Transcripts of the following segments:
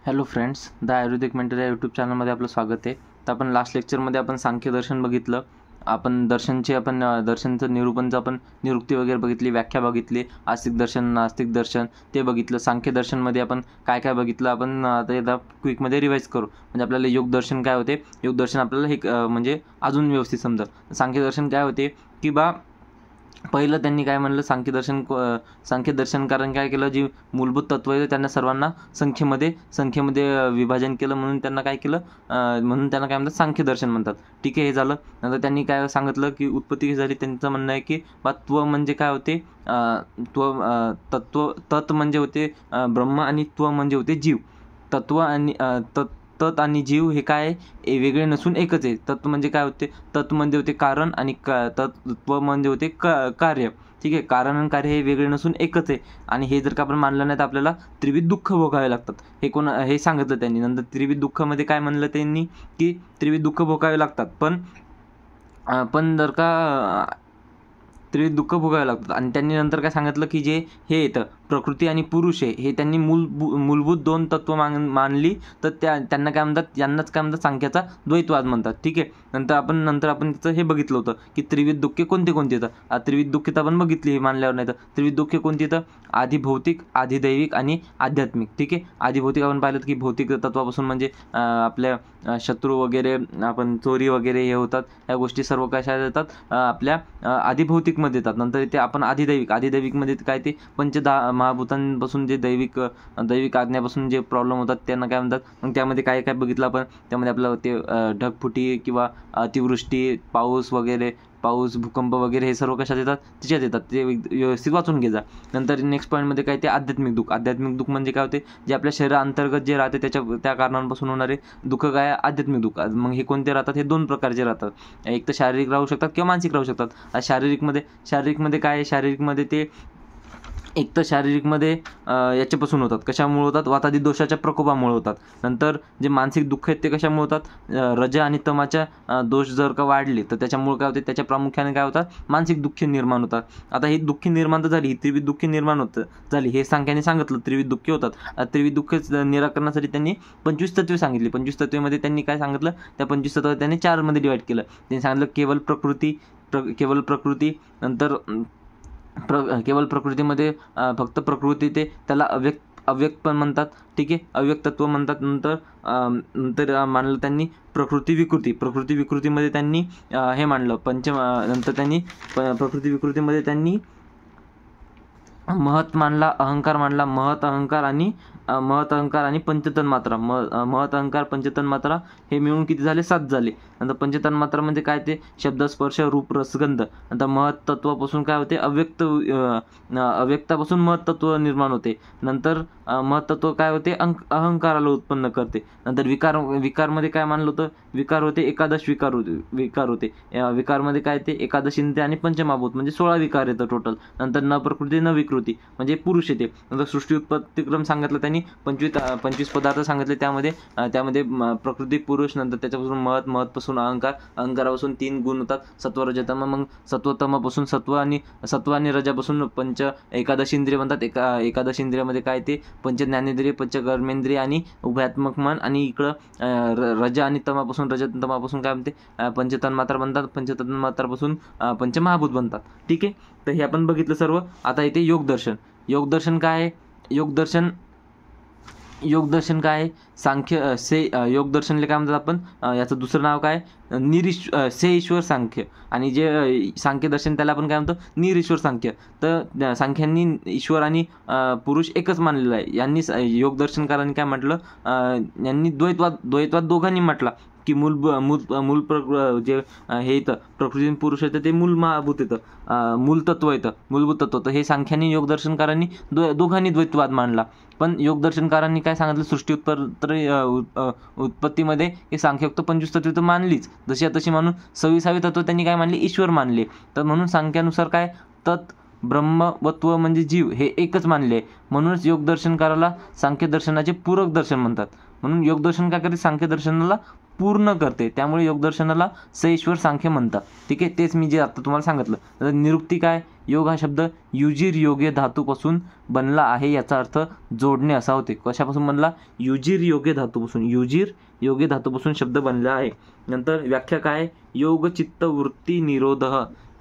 Hello friends, the Ayurvedic mentor या YouTube चॅनलमध्ये आपलं स्वागत आहे. तर आपण लास्ट लेक्चरमध्ये आपण सांख्य दर्शन बघितलं. आपण दर्शनचं निरूपणचं आपण निरुक्ती वगैरे बघितली, व्याख्या बघितली, आस्तिक दर्शन, नास्तिक दर्शन ते बघितलं. सांख्य दर्शनमध्ये आपण काय काय बघितलं आपण आता एकदा क्विकमध्ये रिवाईज करू. म्हणजे आपल्याला योग दर्शन काय होते, योग दर्शन आपल्याला हे म्हणजे अजून व्यवस्थित समजेल. सांख्य दर्शन काय होते की पहिलं त्यांनी काय म्हणलं, सांख्यदर्शनकारांनी काय केलं, जी मूलभूत तत्व आहे त्यांना सर्वांना संख्येमध्ये विभाजन केलं, म्हणून त्यांना काय केलं, म्हणून त्यांना काय म्हणतात, सांख्यदर्शन म्हणतात. ठीक आहे, हे झालं. नंतर त्यांनी काय सांगितलं की उत्पत्ती झाली. त्यांचं म्हणणं आहे की त्व म्हणजे काय होते, तत् म्हणजे होते ब्रह्म आणि त्व म्हणजे होते जीव. तत्व आणि तत् आणि जीव हे काय वेगळे नसून एकच आहे. तत्व म्हणजे काय होते, तत् म्हणजे होते कारण आणि तत्व म्हणजे होते कार्य. ठीक आहे, कारण आणि कार्य हे वेगळे नसून एकच आहे. आणि हे जर का आपण मानलं नाही तर आपल्याला त्रिविध दुःख भोगावे लागतात, हे सांगितलं त्यांनी. नंतर त्रिविध दुःखामध्ये काय म्हणलं त्यांनी की त्रिविध दुःख भोगावे लागतात, पण जर का त्रिविध दुःख भोगावे लागतात. आणि त्यांनी नंतर काय सांगितलं की जे हे येतं प्रकृती आणि पुरुष आहे, हे त्यांनी मूलभूत दोन तत्व मानली, तर त्यांना काय म्हणतात, यांनाच काय म्हणतात, सांख्याचा द्वैतवाद म्हणतात. ठीक आहे, नंतर आपण त्याचं हे बघितलं होतं की त्रिविध दुःखे कोणते कोणते येतं. त्रिविध दुःखे तर आपण बघितली, हे मानल्यावर नाही तर त्रिविध दुःखे कोणती येतं, आधी भौतिक, आधी दैविक आणि आध्यात्मिक. ठीक आहे, आधी भौतिक आपण पाहिलं की भौतिक तत्वापासून म्हणजे आपल्या शत्रू वगैरे, आपण चोरी वगैरे हे होतात, ह्या गोष्टी सर्व कशा येतात, आपल्या आधी भौतिकमध्ये येतात. नंतर ते आपण आधिदैविकमध्ये काय ते महाभूतांपासून जे दैविक आज्ञापासून जे प्रॉब्लेम होतात त्यांना काय म्हणतात. मग त्यामध्ये काय काय बघितलं आपण, त्यामध्ये आपलं ते ढगफुटी किंवा अतिवृष्टी, पाऊस, भूकंप वगैरे हे सर्व कशात येतात, तिच्यात येतात. ते व्यवस्थित वाचून घे जा. नंतर नेक्स्ट पॉईंटमध्ये काय ते आध्यात्मिक दुःख म्हणजे काय होते, जे आपल्या शरीराअंतर्गत जे राहते त्या कारणांपासून होणारे दुःख काय, आध्यात्मिक दुःख. मग हे कोणते राहतात, हे दोन प्रकारचे राहतात. एक तर शारीरिक राहू शकतात किंवा मानसिक राहू शकतात. शारीरिकमध्ये काय आहे, शारीरिकमध्ये ते एक तर शारीरिकमध्ये याच्यापासून होतात, कशामुळे होतात, वातादी दोषाच्या प्रकोपामुळे होतात. नंतर जे मानसिक दुःख आहेत ते कशामुळे होतात, रज आणि तमाच्या दोष जर का वाढले तर त्याच्यामुळे काय होते, त्याच्या प्रामुख्याने काय होतात, मानसिक दुःखे निर्माण होतात. आता ही दुःखी निर्माण तर झाली, ही त्रिविध दुःखी निर्माण झाली, हे सांख्याने सांगितलं त्रिविध दुःखे होतात. त्रिविध दुःख निराकरणासाठी त्यांनी 25 तत्वे सांगितली. 25 तत्वेमध्ये त्यांनी काय सांगितलं, त्या 25 तत्व त्यांनी 4मध्ये डिवाईड केलं. त्यांनी सांगितलं केवल प्रकृती, नंतर केवळ प्रकृतीमध्ये फक्त प्रकृती, त्याला अव्यक्त पण म्हणतात. ठीक आहे, अव्यक्त तत्व म्हणतात. नंतर मानलं त्यांनी प्रकृती विकृतीमध्ये त्यांनी हे मांडलं नंतर त्यांनी प्रकृती विकृतीमध्ये त्यांनी महत मांडला, अहंकार मांडला, महत अहंकार आणि पंचतन्मात्रा. महत अहंकार पंचतन्मात्रा हे मिळून किती झाले, 7 झाले. नंतर पंचतन्मात्रा म्हणजे काय, ते शब्द, स्पर्श, रूप, रसगंध. नंतर महत तत्वापासून काय होते, अव्यक्तापासून महत तत्व निर्माण होते. नंतर महत तत्व काय होते, अहंकाराला उत्पन्न करते. नंतर विकारमध्ये काय मानलं होतं, विकार होते, एकादश विकार होते. विकारमध्ये काय ते एकादश इंद्रिय आणि पंचमहाभूत म्हणजे 16 विकार येतं टोटल. नंतर न प्रकृती न विकृती म्हणजे पुरुष येते. नंतर सृष्टी उत्पत्तिक्रम सांगितलं त्यांनी, 25 पदार्थ सांगितले. त्यामध्ये प्रकृती, पुरुष, नंतर त्याच्यापासून महत्पासून अहंकारापासून 3 गुण होतात, सत्व, रजतम. मग सत्वतमापासून सत्व आणि रजापासून एकादश इंद्रिय बनतात. एकादश इंद्रियामध्ये काय ते पंचज्ञानेंद्रिय, पंचकर्मेंद्रिय आणि उभयात्मक मन. आणि इकडं रज आणि तमापासून काय म्हणते, पंचतन्मात्रा बनतात. पंचतन्मात्रापासून पंचमहाभूत बनतात. ठीक आहे, तर हे आपण बघितलं सर्व. आता इथे योगदर्शन काय आहे, योगदर्शन काय आहे, योगदर्शनला काय म्हणतात आपण, याचं दुसरं नाव काय, ईश्वर सांख्य. आणि जे सांख्यदर्शन त्याला आपण काय म्हणतो, निरीश्वर सांख्य. तर सांख्यांनी ईश्वर आणि पुरुष एकच मानलेलं आहे. यांनी योगदर्शनकारांनी काय म्हटलं, यांनी द्वैतवाद दोघांनी म्हटला की जे हे येतं प्रकृती पुरुष येतं, ते मूल महाभूत येतं, मूलभूत तत्व. तर हे सांख्यांनी योगदर्शनकारांनी दोघांनी द्वैतवाद मांडला. पण योगदर्शनकारांनी काय सांगितलं, सृष्टी उत्पत्तीमध्ये हे सांख्योक्त 25 तत्वे तर मानलीच, जशी तशी मानून 26वे तत्व त्यांनी काय मानले, ईश्वर मानले. तर म्हणून सांख्यानुसार काय, तत्, ब्रह्म व त्व म्हणजे जीव हे एकच मानले. म्हणूनच योगदर्शनकाराला सांख्यदर्शनाचे पूरक दर्शन म्हणतात. म्हणून योगदर्शन काय करते, सांख्यदर्शनाला पूर्ण करते, त्यामुळे योगदर्शनाला सईश्वर सांख्य म्हणतात. ठीक आहे, तेच मी जे आता तुम्हाला सांगितलं. तर निरुक्ती काय, योग हा शब्द युजीर योगे धातूपासून बनला आहे, याचा अर्थ जोडणे असा होते. कशापासून बनला, युजीर योगे धातूपासून, युजीर योगे धातूपासून शब्द बनला आहे. नंतर व्याख्या काय, योग चित्त वृत्ती निरोध,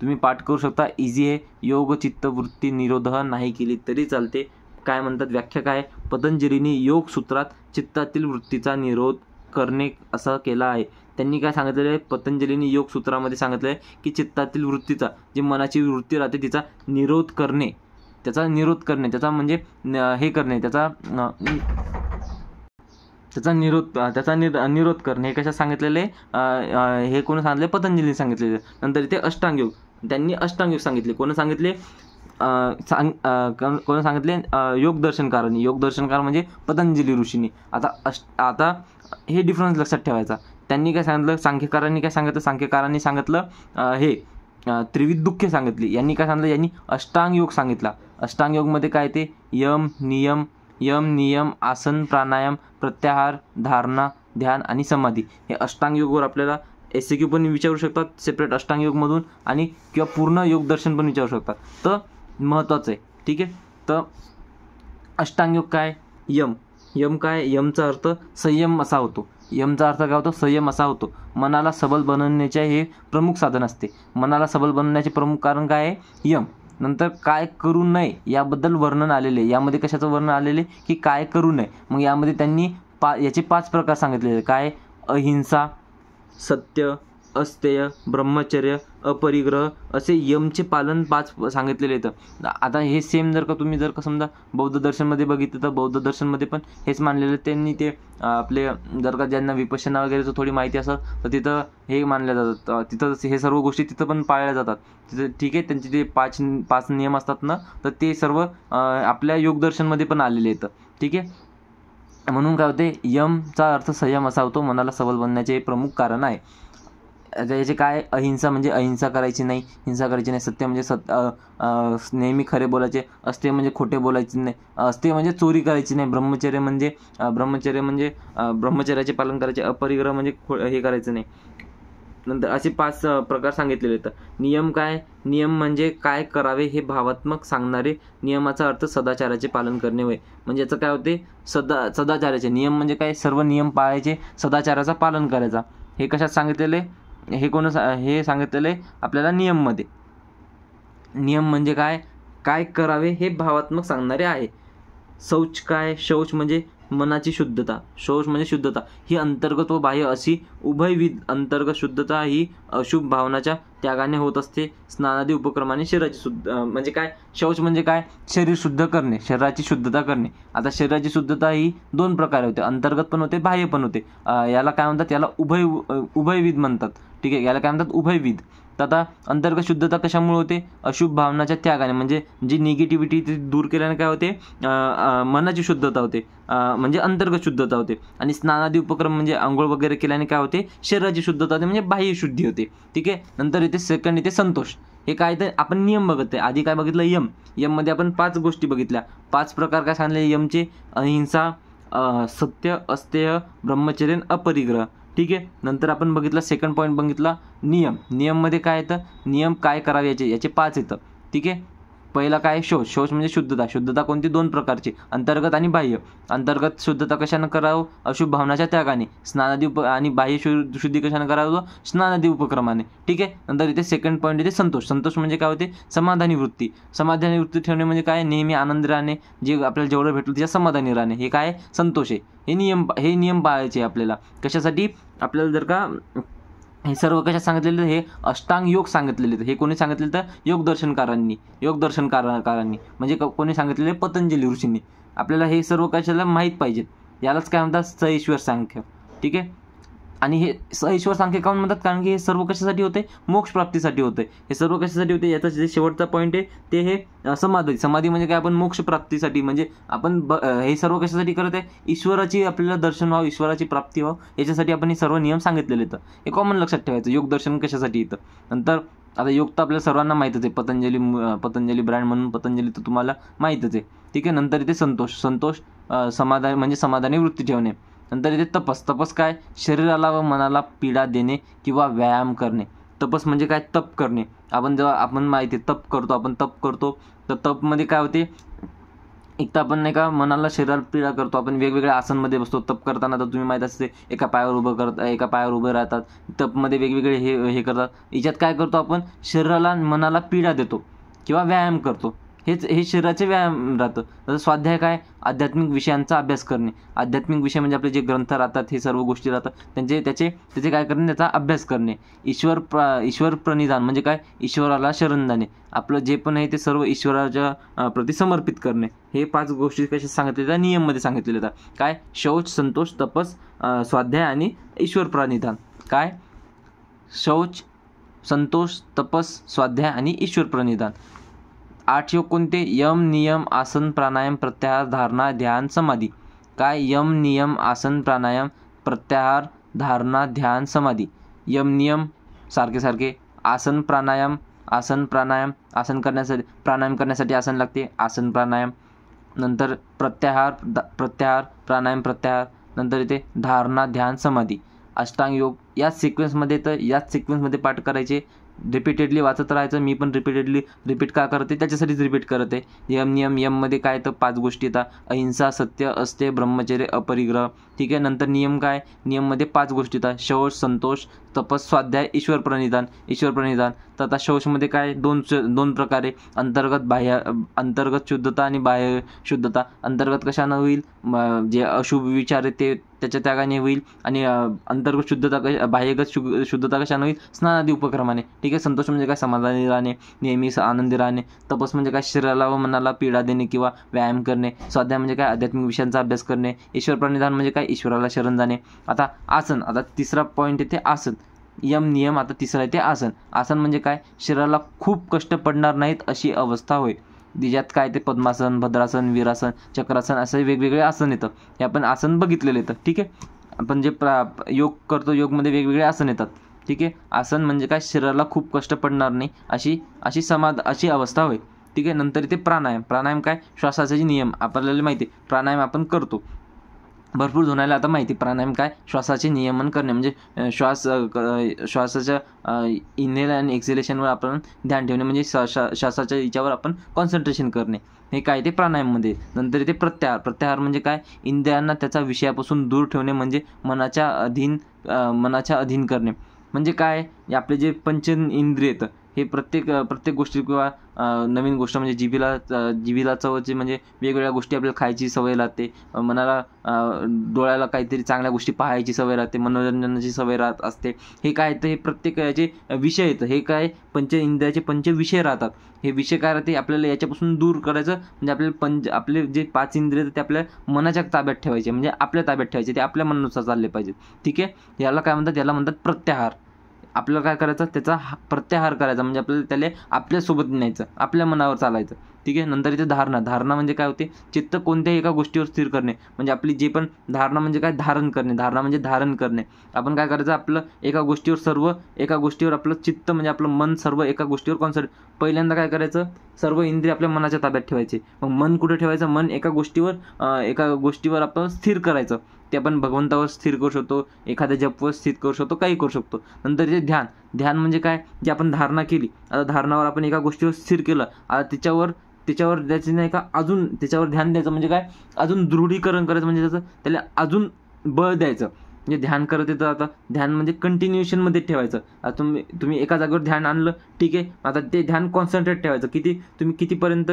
तुम्ही पाठ करू शकता, इझी आहे. योग चित्त वृत्ती निरोध नाही केली तरी चालते. काय म्हणतात, व्याख्या काय, पतंजलींनी योग सूत्रात चित्तातील वृत्तीचा निरोध करणे असा केला आहे. त्यांनी काय सांगितलेलं आहे, पतंजलींनी योग सूत्रामध्ये सांगितलं आहे की चित्तातील वृत्तीचा, जी मनाची वृत्ती राहते तिचा निरोध करणे, त्याचा निरोध करणे, त्याचा म्हणजे हे करणे, त्याचा निरोध करणे, हे कशा सांगितलेले, हे कोण सांगितले, पतंजलीने सांगितलेले. नंतर इथे अष्टांग योग, त्यांनी अष्टांग योग सांगितले. कोण सांगितले, कोण सांगितले, योगदर्शनकारांनी. योगदर्शनकार म्हणजे पतंजली ऋषींनी. आता हे डिफरन्स लक्षात ठेवायचा. त्यांनी काय सांगितलं, सांख्यकारांनी काय सांगितलं, सांख्यकारांनी सांगितलं हे त्रिविध दुःखे सांगितली. यांनी काय सांगितलं, यांनी अष्टांग योग सांगितला. अष्टांग योगमध्ये काय ते यम नियम आसन प्राणायाम प्रत्याहार धारणा ध्यान आणि समाधी. हे अष्टांग योगवर आपल्याला SQ पण विचारू शकतात सेपरेट अष्टांग योगमधून, आणि किंवा पूर्ण योगदर्शन पण विचारू शकतात. तर महत्त्वाचं आहे. ठीक आहे, तर अष्टांग योग काय, यम काय, यमचा अर्थ संयम असा होतो. यमचा अर्थ काय होतो, संयम असा होतो. मनाला सबल बनवण्याचे हे प्रमुख साधन असते. मनाला सबल बनवण्याचे प्रमुख कारण काय आहे, यम. नंतर काय करू नये याबद्दल वर्णन आलेले. यामध्ये कशाचं वर्णन आलेले की काय करू नये. मग यामध्ये त्यांनी याचे 5 प्रकार सांगितलेले. काय, अहिंसा, सत्य, अस्तेय, ब्रह्मचर्य, अपरिग्रह असे यमचे पालन 5 सांगितलेले आहेत. आता हे सेम जर का तुम्ही जर का समजा बौद्ध दर्शनमध्ये बघितलं तर बौद्ध दर्शनमध्ये पण हेच मानलेलं. त्यांनी ते आपले जर का ज्यांना विपश्यना वगैरेचं थोडी माहिती असेल तर तिथं हे मानल्या जातात, तिथं हे सर्व गोष्टी तिथं पण पाळल्या जातात तिथं. ठीक आहे, त्यांचे जे 5 नियम असतात ना, तर ते सर्व आपल्या योगदर्शनमध्ये पण आलेले आहेत. ठीक आहे, म्हणून काय होते, यमचा अर्थ संयम असा होतो, मनाला सबल बनण्याचे प्रमुख कारण आहे. याचे काय, अहिंसा म्हणजे अहिंसा करायची नाही, हिंसा करायची नाही. सत्य म्हणजे नेहमी खरे बोलायचे. अस्तेय म्हणजे खोटे बोलायचे नाही. अस्तेय म्हणजे चोरी करायची नाही. ब्रह्मचर्य म्हणजे ब्रह्मचर्याचे पालन करायचे. अपरिग्रह म्हणजे हे करायचं नाही. नंतर असे 5 प्रकार सांगितलेले आहेत. नियम काय, नियम म्हणजे काय करावे हे भावात्मक सांगणारे. नियमाचा अर्थ सदाचाराचे पालन करणे होय. म्हणजे याचं काय होते, सदाचाराचे नियम म्हणजे काय, सर्व नियम पाळायचे, सदाचाराचा पालन करायचा. हे कशात सांगितलेले, हे सांगितलेले आपल्याला नियममध्ये. नियम म्हणजे काय, काय करावे हे भावात्मक सांगणारे आहे. शौच काय, शौच म्हणजे मनाची शुद्धता. शौच म्हणजे शुद्धता, ही अंतर्गत व बाह्य अशी उभयविध. अंतर्गत शुद्धता ही अशुभ भावनाच्या त्यागाने होत असते. स्नानादी उपक्रमाने शरीराची म्हणजे काय, शौच म्हणजे काय, शरीर शुद्ध करणे, शरीराची शुद्धता करणे. आता शरीराची शुद्धता ही 2 प्रकारे होते, अंतर्गत पण होते, बाह्य पण होते. याला काय म्हणतात, याला उभयविध म्हणतात. ठीक आहे, याला काय म्हणतात, उभयविध. तर आता अंतर्गत शुद्धता कशामुळे होते, अशुभ भावनाच्या त्यागाने, म्हणजे जी निगेटिव्हिटी ती दूर केल्याने काय होते, मनाची शुद्धता होते, म्हणजे अंतर्गत शुद्धता होते. आणि स्नानादी उपक्रम म्हणजे आंघोळ वगैरे केल्याने काय होते, शरीराची शुद्धता होते, म्हणजे बाह्य शुद्धी होते. ठीक आहे, नंतर इथे सेकंड इथे संतोष. हे काय, तर आपण नियम बघत आहे. आधी काय बघितलं, यममध्ये आपण 5 गोष्टी बघितल्या. 5 प्रकार काय सांगले यमचे, अहिंसा, सत्य, अस्तेय, ब्रह्मचर्य, अपरिग्रह. ठीक आहे, नंतर आपण बघितला सेकंड पॉईंट बघितला नियममध्ये काय येतं, नियम काय करावे याचे 5 येतं. ठीक आहे, पहिला काय, शौच म्हणजे शुद्धता कोणती, 2 प्रकारची, अंतर्गत आणि बाह्य. अंतर्गत शुद्धता कशानं करावं, अशुभ भावनाच्या त्यागाने. स्नानादी आणि बाह्य शुद्धी कशानं करावं, स्नानादी उपक्रमाने. ठीक आहे, नंतर इथे सेकंड पॉईंट इथे संतोष म्हणजे काय होते, समाधानी वृत्ती ठेवणे म्हणजे काय, नेहमी आनंद राहणे, जे आपल्याला जेवढं भेटलं त्याच्या समाधानी राहणे, हे काय, संतोष आहे. हे नियम पाळायचे आपल्याला. कशासाठी, आपल्याला जर का हे सर्व कशात सांगितलेले, हे अष्टांग योग सांगितलेले. हे कोणी सांगितलेलं, तर योगदर्शनकारांनी म्हणजे कोणी सांगितलेले, पतंजली ऋषींनी. आपल्याला हे सर्व कशाला माहीत पाहिजेत. यालाच काय म्हणतात, सईश्वर सांख्य. ठीक आहे, आणि हे सईश्वर सांख्य काऊन म्हणतात, कारण की हे सर्व कशासाठी होते, मोक्ष प्राप्तीसाठी होते. हे सर्व कशासाठी होते, याचा जे शेवटचा पॉईंट आहे ते हे समाधी म्हणजे काय, आपण मोक्ष प्राप्तीसाठी, म्हणजे आपण हे सर्व कशासाठी करत आहे, ईश्वराची आपल्याला दर्शन व्हावं, ईश्वराची प्राप्ती व्हावं, याच्यासाठी आपण हे सर्व नियम सांगितलेले आहेत. हे कॉमन लक्षात ठेवायचं, योगदर्शन कशासाठी येतं. नंतर आता योग तर आपल्याला सर्वांना माहीतच आहे, पतंजली ब्रँड म्हणून पतंजली तर तुम्हाला माहीतच आहे. ठीक आहे, नंतर इथे संतोष समाधान म्हणजे समाधानी वृत्ती ठेवणे. नंतर येते तपस. तपस काय, शरीराला व मनाला पीडा देणे किंवा व्यायाम करणे. तपस म्हणजे काय, तप करणे. आपण जेव्हा आपण माहिती तप करतो, तर तपमध्ये काय होते, एक तर आपण नाही का मनाला शरीराला पीडा करतो. आपण वेगवेगळ्या आसनमध्ये बसतो तप करताना. तर तुम्ही माहीत असते एका पायावर उभं राहतात. तपमध्ये वेगवेगळे हे करतात. याच्यात काय करतो आपण, शरीराला मनाला पीडा देतो किंवा व्यायाम करतो. हे शरीराचे व्यायाम राहतं. तसं स्वाध्याय काय, आध्यात्मिक विषयांचा अभ्यास करणे. आध्यात्मिक विषय म्हणजे आपले जे ग्रंथ राहतात, हे सर्व गोष्टी राहतात, त्याचे काय करणे, त्याचा अभ्यास करणे. ईश्वर प्रणिधान म्हणजे काय, ईश्वराला शरण जाणे. आपलं जे पण आहे ते सर्व ईश्वराच्या प्रती समर्पित करणे. हे 5 गोष्टी कशा सांगितलेल्या, नियममध्ये सांगितलेल्या आहेत. काय, शौच, संतोष, तपस, स्वाध्याय आणि ईश्वर प्रणिधान. काय, शौच, संतोष, तपस, स्वाध्याय आणि ईश्वर प्रणिधान. 8 योग कोणते, यम, नियम, आसन, प्राणायाम, प्रत्याहार, धारणा, ध्यान, समाधी. काय, यम, नियम, आसन, प्राणायाम, प्रत्याहार, धारणा, ध्यान, समाधी. यम नियम सारखे. आसन प्राणायाम, आसन करण्यासाठी आसन लागते, आसन प्राणायाम. नंतर प्रत्याहार, प्राणायाम प्रत्याहार. नंतर येते धारणा, ध्यान, समाधी. अष्टांग योग याच सिक्वेन्समध्ये पाठ करायचे. रिपीटेडली वाचत राहायचं. मी पण रिपीट का करते, त्याच्यासाठीच रिपीट करत आहे. यममध्ये काय, तर 5 गोष्टी येतात. अहिंसा, सत्य, अस्तेय, ब्रह्मचर्य, अपरिग्रह. ठीक आहे. नंतर नियम काय, नियममध्ये 5 गोष्टी येतात. शौच, संतोष, तपस, स्वाध्याय, ईश्वर प्रणिधान. तर आता शौचमध्ये काय, दोन प्रकारे, अंतर्गत शुद्धता आणि बाह्य शुद्धता. अंतर्गत कशानं होईल, जे अशुभ विचार आहे ते त्याच्या त्यागाने होईल. आणि अंतर्गत शुद्धता, बाह्यगत शुद्धता कशानं होईल, स्नानादी उपक्रमाने. ठीक आहे. संतोष म्हणजे काय, समाधानी राहणे, नेहमी आनंदी राहणे. तपस म्हणजे काय, शरीराला व मनाला पीडा देणे किंवा व्यायाम करणे. स्वाध्याय म्हणजे काय, आध्यात्मिक विषयांचा अभ्यास करणे. ईश्वर प्रणिधान म्हणजे काय, ईश्वराला शरण जाणे. आता आसन, आता तिसरा पॉईंट येते आसन. यम नियम, आता तिसरा येते आसन. आसन म्हणजे काय, शरीराला खूप कष्ट पडणार नाहीत अशी अवस्था होय. ज्यात काय ते पद्मासन, भद्रासन, वीरासन, चक्रासन असे वेगवेगळे आसन येतं. हे आपण आसन बघितलेले येतं. ठीक आहे. आपण जे योग करतो, योगमध्ये वेगवेगळे आसन येतात. ठीक आहे. आसन म्हणजे काय, शरीराला खूप कष्ट पडणार नाही अशी अवस्था होय. ठीक आहे. नंतर इथे प्राणायाम काय, श्वासाचे नियम आपल्याला माहिती आहे. प्राणायाम आपण करतो, भरपूर जणांना आता माहिती. प्राणायाम काय, श्वासाचे नियमन करणे म्हणजे श्वासाच्या इनहेल आणि एक्झिलेशनवर आपण ध्यान ठेवणे, म्हणजे श्वासाच्या याच्यावर आपण कॉन्सन्ट्रेशन करणे. हे काय, ते प्राणायाममध्ये. नंतर इथे प्रत्याहार म्हणजे काय, इंद्रियांना त्याचा विषयापासून दूर ठेवणे, म्हणजे मनाच्या अधीन करणे. म्हणजे काय, आपले जे पंच इंद्रिय आहेत हे प्रत्येक गोष्टी किंवा नवीन गोष्ट म्हणजे जिभेला चवची, म्हणजे वेगवेगळ्या गोष्टी आपल्याला खायची सवय राहते. मनाला डोळ्याला काहीतरी चांगल्या गोष्टी पाहायची सवय राहते, मनोरंजनाची सवय राहत असते. हे काय, तर हे प्रत्येकाचे विषय आहेत. हे काय, पंच इंद्रियाचे 5 विषय राहतात. हे विषय काय राहते, आपल्याला याच्यापासून दूर करायचं, म्हणजे आपले जे 5 इंद्रिय ते आपल्या मनाच्या ताब्यात ठेवायचे, म्हणजे आपल्या ताब्यात ठेवायचे, ते आपल्या मनानुसार चालले पाहिजेत. ठीक आहे. याला म्हणतात प्रत्याहार. आपल्याला काय करायचं, त्याचा प्रत्याहार करायचा, म्हणजे आपल्याला त्याला आपल्यासोबत न्यायचं, आपल्या मनावर चालायचं. ठीक आहे. नंतर इथे धारणा म्हणजे काय होते, चित्त कोणत्याही एका गोष्टीवर स्थिर करणे. म्हणजे आपली जे पण धारणा म्हणजे काय, धारण करणे. आपण काय करायचं, आपलं एका गोष्टीवर आपलं चित्त म्हणजे आपलं मन सर्व एका गोष्टीवर कॉन्सन्ट्रेट. पहिल्यांदा काय करायचं, सर्व इंद्रिय आपल्या मनाच्या ताब्यात ठेवायचे. मग मन कुठे ठेवायचं, मन एका गोष्टीवर आपण स्थिर करायचं. ते आपण भगवंतावर स्थिर करू शकतो, एखाद्या जपवर स्थिर करू शकतो, काही करू शकतो. नंतर इथे ध्यान म्हणजे काय, जे आपण धारणा केली, आता धारणावर आपण एका गोष्टीवर स्थिर केलं, आता त्याच्यावर त्याची नाही का अजून त्याच्यावर ध्यान द्यायचं, म्हणजे काय, अजून दृढीकरण करायचं, म्हणजे त्याला अजून बळ द्यायचं. म्हणजे ध्यान करत येतं. आता ध्यान म्हणजे कंटिन्युएशनमध्ये ठेवायचं. आता तुम्ही एका जागेवर ध्यान आणलं, ठीक आहे. आता ते ध्यान कॉन्सन्ट्रेट ठेवायचं. तुम्ही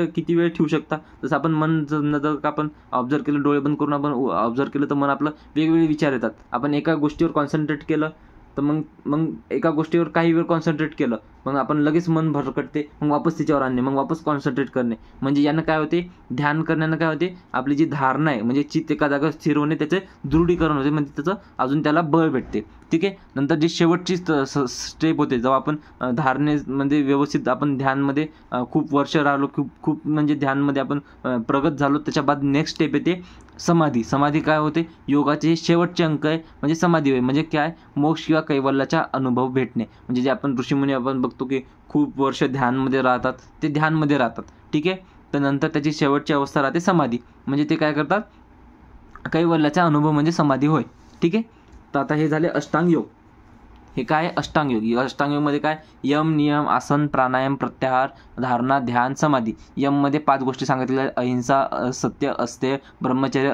किती वेळ ठेवू शकता. जसं आपण मन जर आपण ऑब्झर्व केलं, डोळे बंद करून आपण ऑब्झर्व केलं, तर मन आपलं वेगवेगळे विचार येतात. आपण एका गोष्टीवर कॉन्सन्ट्रेट केलं, तर मग एका गोष्टीवर काही वेळ कॉन्सन्ट्रेट केलं, मग आपण लगेच मन भरकटते, मग वापस तिच्यावर आणणे, मग वापस कॉन्सन्ट्रेट करणे. म्हणजे यानं काय होते, ध्यान करण्यानं काय होते, आपली जी धारणा आहे म्हणजे चित्त एका जागा स्थिर होणे, त्याचे दृढीकरण होते, म्हणजे त्याचं अजून त्याला बळ भेटते. ठीक आहे. नंतर जी शेवटची स्टेप होते, जेव्हा आपण धारणेमध्ये व्यवस्थित आपण ध्यानमध्ये खूप वर्ष राहिलो, खूप म्हणजे ध्यानमध्ये आपण प्रगत झालो, त्याच्या बाद नेक्स्ट स्टेप येते समाधी. काय होते, योगाचे शेवटचे अंक आहे म्हणजे समाधी होय. म्हणजे काय, मोक्ष किंवा कैवल्याचा अनुभव भेटणे. म्हणजे जे आपण ऋषीमुनी आपण बघतो की खूप वर्ष ध्यानमध्ये राहतात, ते ध्यानमध्ये राहतात. ठीक आहे. तर नंतर त्याची शेवटची अवस्था राहते समाधी. म्हणजे ते काय करतात, कैवल्याचा अनुभव म्हणजे समाधी होय. ठीक आहे. तर आता हे झाले अष्टांग योग. हे काय अष्टांग योग. अष्टांग योगमध्ये काय यम, नियम, आसन, प्राणायाम, प्रत्याहार, धारणा, ध्यान, समाधी. यममध्ये 5 गोष्टी सांगितलेल्या आहेत. अहिंसा, सत्य, अस्तेय, ब्रह्मचर्य,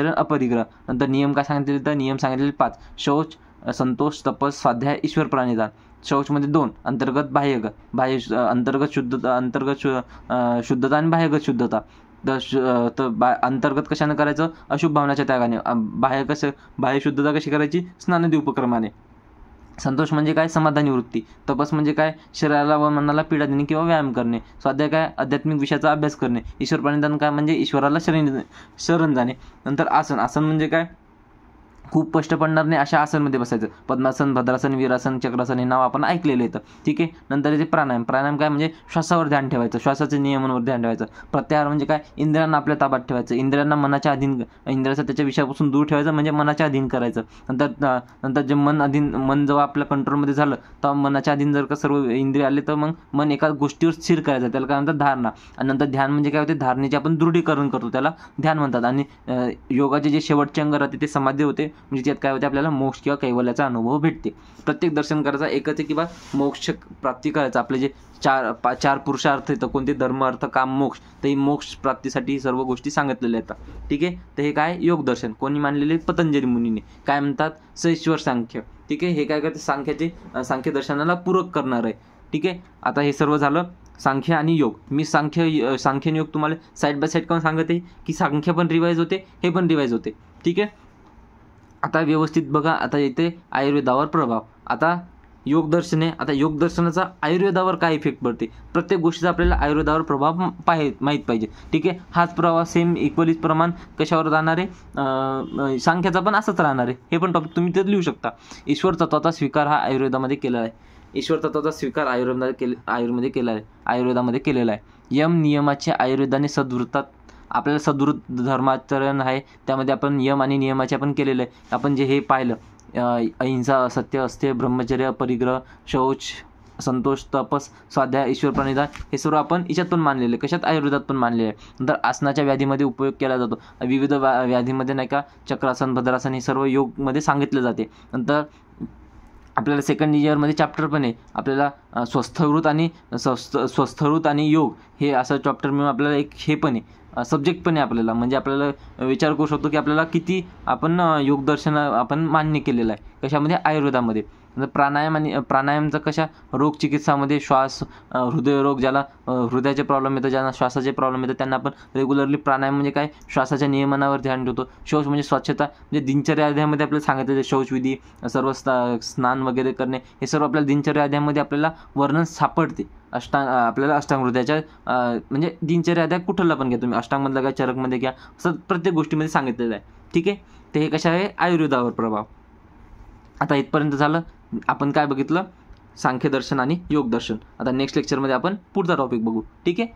अपरिग्रह. नंतर नियम काय सांगितलेले, तर नियम सांगितलेले 5: शौच, संतोष, तपस, स्वाध्याय, ईश्वर प्राणिधान. शौचमध्ये 2: अंतर्गत, बाह्य अंतर्गत शुद्धता, शुद्धता आणि बाह्यगत शुद्धता. अंतर्गत कशाने करायचं, अशुभ भावनाच्या त्यागाने. बाह्य शुद्धता कशी करायची, स्नानादी उपक्रमाने. संतोष म्हणजे काय, समाधानी वृत्ती. तपस म्हणजे काय, शरीराला व मनाला पीडा देणे किंवा व्यायाम करणे. स्वाध्याय काय, आध्यात्मिक विषयाचा अभ्यास करणे. ईश्वर प्रणिधान काय म्हणजे ईश्वराला शरण जाणे. नंतर आसन म्हणजे काय, खूप कष्ट पडणार नाही अशा आसनमध्ये बसायचं. पद्मासन, भद्रासन, वीरासन, चक्रासन हे नाव आपण ऐकलेलं येतं. ठीक आहे. नंतर येते प्राणायाम काय म्हणजे श्वासावर ध्यान ठेवायचं, श्वासाच्या नियमनावर ध्यान ठेवायचं. प्रत्याहार म्हणजे काय, इंद्रियांना आपल्या ताब्यात ठेवायचं, इंद्रियांना मनाच्या अधीन, इंद्रियाचा त्याच्या विषयापासून दूर ठेवायचं म्हणजे मनाच्या अधीन करायचं. नंतर जे मन जेव्हा आपल्या कंट्रोलमध्ये झालं तेव्हा मनाच्या अधीन जर का सर्व इंद्रिय आले तर मग मन एका गोष्टीवर स्थिर करायचं, त्याला काय म्हणतात, धारणा. आणि नंतर ध्यान म्हणजे काय होते, धारणेचे आपण दृढीकरण करतो, त्याला ध्यान म्हणतात. आणि योगाचे जे शेवटचे अंग राहते ते समाधी होते, म्हणजे त्यात काय होते, आपल्याला मोक्ष किंवा कैवल्याचा अनुभव भेटते. प्रत्येक दर्शन करायचा एकच आहे की बा मोक्ष प्राप्ती करायचं. आपले जे चार पुरुषार्थ येतं, कोणते धर्म, अर्थ, काम, मोक्ष, तर ही मोक्ष प्राप्तीसाठी सर्व गोष्टी सांगितलेल्या आहेत. ठीक आहे. तर हे काय योग दर्शन कोणी मानलेले, पतंजली मुनीने. काय म्हणतात, सईश्वर सांख्य. ठीक आहे. हे काय करते, सांख्य दर्शनाला पूरक करणार आहे. ठीक आहे. आता हे सर्व झालं सांख्य आणि योग. मी सांख्य आणि योग तुम्हाला साईड बाय साईड करून सांगत आहे की सांख्य पण रिवाईज होते, हे पण रिवाईज होते. ठीक आहे. आता व्यवस्थित बघा. आता येते आयुर्वेदावर प्रभाव. आता योग दर्शनाचा आयुर्वेदावर काय इफेक्ट पडते, प्रत्येक गोष्टीचा आपल्याला आयुर्वेदावर प्रभाव माहीत पाहिजे. ठीक आहे. हाच प्रभाव सेम इक्वलीच प्रमाण कशावर राहणार आहे, सांख्याचा पण असंच राहणार आहे. हे पण टॉपिक तुम्ही ते लिहू शकता. ईश्वर तत्वाचा स्वीकार हा आयुर्वेदामध्ये केलेला आहे. ईश्वर तत्वाचा स्वीकार आयुर्वेदामध्ये केलेला आहे. यम नियमाचे आयुर्वेदाने सद्वृत्तात आपल्याला सद्वृत्त धर्माचरण आहे, त्यामध्ये आपण यम आणि नियमाचे आपण केलेलं आहे. आपण जे हे पाहिलं, अहिंसा, सत्य, अस्तेय, ब्रह्मचर्य, परिग्रह, शौच, संतोष, तपस, स्वाध्याय, ईश्वर प्रणिधान, हे सर्व आपण याच्यात पण मानलेले, कशात, आयुर्वेदात पण मानलेले आहे. नंतर आसनाच्या व्याधीमध्ये उपयोग केला जातो. विविध व्याधीमध्ये नाही का, चक्रासन, भद्रासन हे सर्व योगमध्ये सांगितले जाते. नंतर आपल्याला सेकंड इयरमध्ये चॅप्टर पण आहे, आपल्याला स्वस्थ आणि योग हे असं चॅप्टर मिळून आपल्याला एक हे पण आहे, सब्जेक्ट पण आहे आपल्याला. म्हणजे आपल्याला विचार करू शकतो की आपल्याला किती आपण योगदर्शन आपण मान्य केलेलं आहे, कशामध्ये, आयुर्वेदामध्ये. प्राणायामचं कशा, रोग चिकित्सामध्ये श्वास, हृदयरोग, ज्याला हृदयाचे प्रॉब्लेम येतं, ज्यांना श्वासाचे प्रॉब्लेम येतात, त्यांना आपण रेग्युलरली प्राणायाम म्हणजे काय, श्वासाच्या नियमनावर ध्यान ठेवतो. शौच म्हणजे स्वच्छता, म्हणजे दिनचर्या अध्यायामध्ये आपल्याला सांगितलं, शौचविधी, सर्व स्नान वगैरे करणे, हे सर्व आपल्याला दिनचर्या अध्यायामध्ये आपल्याला वर्णन सापडते. आपल्याला अष्टांग हृदयाच्या म्हणजे दिनचर्या अध्याय कुठला पण घ्या तुम्ही, अष्टांगमधला घ्या, चरकमध्ये घ्या, असं प्रत्येक गोष्टीमध्ये सांगितलेलं आहे. ठीक आहे. ते हे कशा आहे, आयुर्वेदावर प्रभाव. आता इथपर्यंत झालं. आपण काय बघितलं, सांख्य दर्शन आणि योग दर्शन. आता नेक्स्ट लेक्चरमध्ये आपण पुढचा टॉपिक बघू. ठीक आहे.